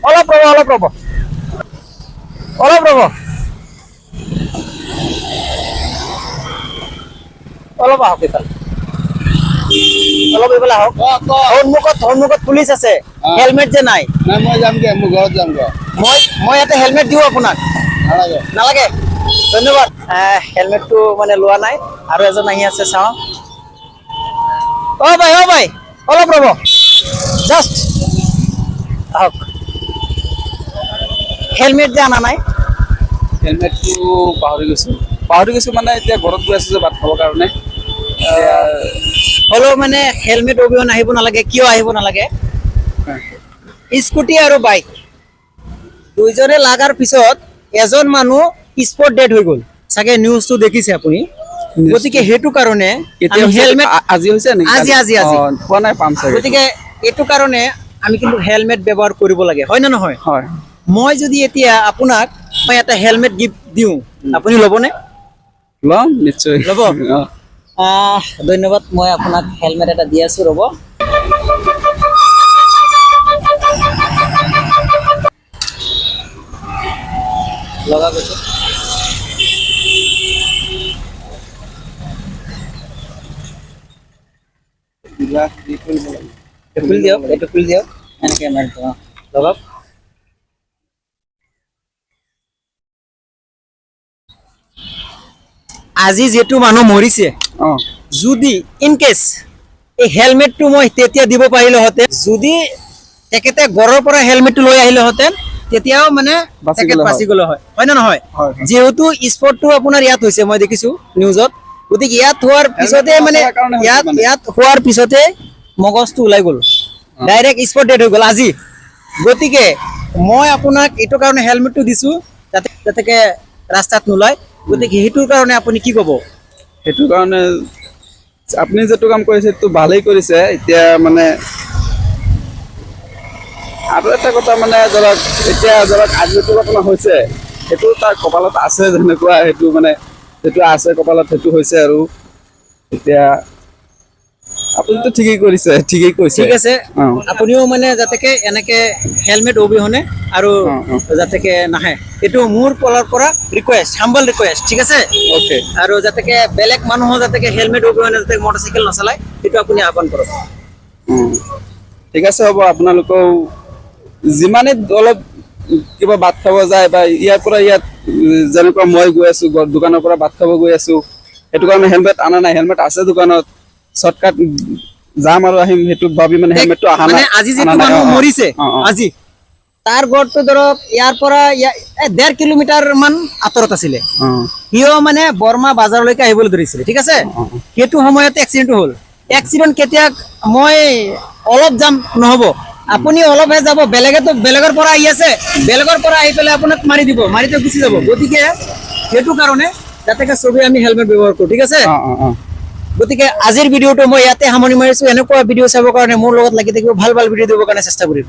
অলপ ৰ'ব অলপ ৰ'ব অলপ ৰ'ব অলপ আহক এইফালে অলপ এইফালে আহক সন্মুখত পুলিচ আছে হেলমেট যে নাই নাই মই যামগে মোৰ ঘৰত যামগে মই ইয়াতে হেলমেট দিওঁ আপোনাক নালাগে নালাগে ধন্যবাদ হেলমেটটো মানে লোৱা নাই আৰু এজন আহি আছে চাওঁ অ ভাই অলপ ৰ'ব জাষ্ট আহক হেলমেট যে আনা নাই হেলমেটটো পাহৰি গৈছো মানে এতিয়া ঘৰত গৈ আছো যে ভাত খাবৰ কাৰণে হ'লেও মানে হেলমেট অবিহনে আহিব নালাগে কিয় আহিব নালাগে স্কুটি আৰু বাইক দুইজনে লাগাৰ পিছত এজন মানুহ স্পট ডেড হৈ গ'ল চাগে নিউজটো দেখিছে আপুনি গতিকে সেইটো কাৰণে হেলমেট আজি হৈছে নেকি আজি খোৱা নাই পাম চাগে গতিকে এইটো কাৰণে আমি কিন্তু হেলমেট ব্যৱহাৰ কৰিব লাগে হয় না নহয় হয় মই যদি এতিয়া আপোনাক মই এটা হেলমেট গিফ্ট দিওঁ আপুনি ল'বনে ল'ম নিশ্চয় ল'ব ধন্যবাদ মই আপোনাক হেলমেট এটা দি আছো ৰ'ব লগা গৈছে এইটো খুলি দিয়ক এনেকে মাৰিটো লগাওক আজি যেটো মানুহ মৰিছে যদি ইন কেস এই হেলমেটটো মই তেতিয়া দিব পাৰিলোহেঁতেন যদি তেখেতে ঘৰৰ পৰা হেলমেটটো লৈ আহিলেহেঁতেন তেতিয়াও মানে তেখেত বাচি গ'লে হয় না নহয় যেহেতু স্পটটো আপোনাৰ ইয়াত হৈছে মই দেখিছো নিউজত গতিকে ইয়াত হোৱাৰ পিছতে মানে ইয়াত হোৱাৰ পিছতে মগজটো ওলাই গ'ল ডাইৰেক্ট স্পট ডেড হৈ গ'ল আজি গতিকে মই আপোনাক এইটো কাৰণে হেলমেটটো দিছো যাতে ৰাস্তাত নোলায় গতিকে সেইটোৰ কাৰণে আপুনি কি ক'ব সেইটো কাৰণে আপুনি যেটো কাম কৰিছে সেইটো ভালেই কৰিছে এতিয়া মানে আৰু এটা কথা মানে ধৰক এতিয়া ধৰক আজি যেটো আপোনাৰ হৈছে সেইটো তাৰ কপালত আছে যেনেকুৱা সেইটো মানে যেটো আছে কপালত সেইটো হৈছে আৰু এতিয়া আপুনিতো ঠিকেই কৰিছে ঠিকেই কৈছে ঠিক আছে আপুনিও মানে যাতে এনেকে হেলমেট অবিহনে আৰু যাতে নাহে এইটো মোৰ ফালৰ পৰা ৰিকুৱেষ্ট হাম্বল ৰিকুৱেষ্ট ঠিক আছে ওকে আৰু যাতে বেলেগ মানুহ যাতে হেলমেট অবিহনে যাতে মটৰচাইকেল নচলায় সেইটো আপুনি আহ্বান কৰক ঠিক আছে হ'ব আপোনালোকেও যিমানে অলপ কিবা ভাত খাব যায় বা ইয়াৰ পৰা ইয়াত যেনেকুৱা মই গৈ আছো দোকানৰ পৰা ভাত খাব গৈ আছো সেইটো কাৰণে হেলমেট আনা নাই হেলমেট আছে দোকানত শৰ্টকাট যাম আৰু আহিম সেইটো ভাবি মানে হেলমেটটো আহা নাই মানে আজি যেটো মানুহ মৰিছে আজি তাৰ ঘৰটো ধৰক ইয়াৰ পৰা 1.5 কিলোমিটাৰ মান আঁতৰত আছিলে হিও মানে বৰ্মা বাজাৰলৈকে আহিবলৈ ধৰিছিলে ঠিক আছে সেইটো সময়তে এক্সিডেন্ট হ'ল এক্সিডেন্ট কেতিয়া মই অলপ যাম নহব আপুনি অলপহে যাব বেলেগৰ পৰা আহি আছে বেলেগৰ পৰা আহি পেলাই আপোনাক মাৰি দিব মাৰিতে গুচি যাব গতিকে সেইটো কাৰণে যাতে সবে আমি হেলমেট ব্যৱহাৰ কৰো ঠিক আছে গতিকে আজিৰ ভিডিঅটো মই ইয়াতে সামৰণি মাৰিছো এনেকুৱা ভিডিঅ চাবৰ কাৰণে মোৰ লগত লাগি থাকিব ভাল ভিডিঅ দিবৰ কাৰণে চেষ্টা কৰিম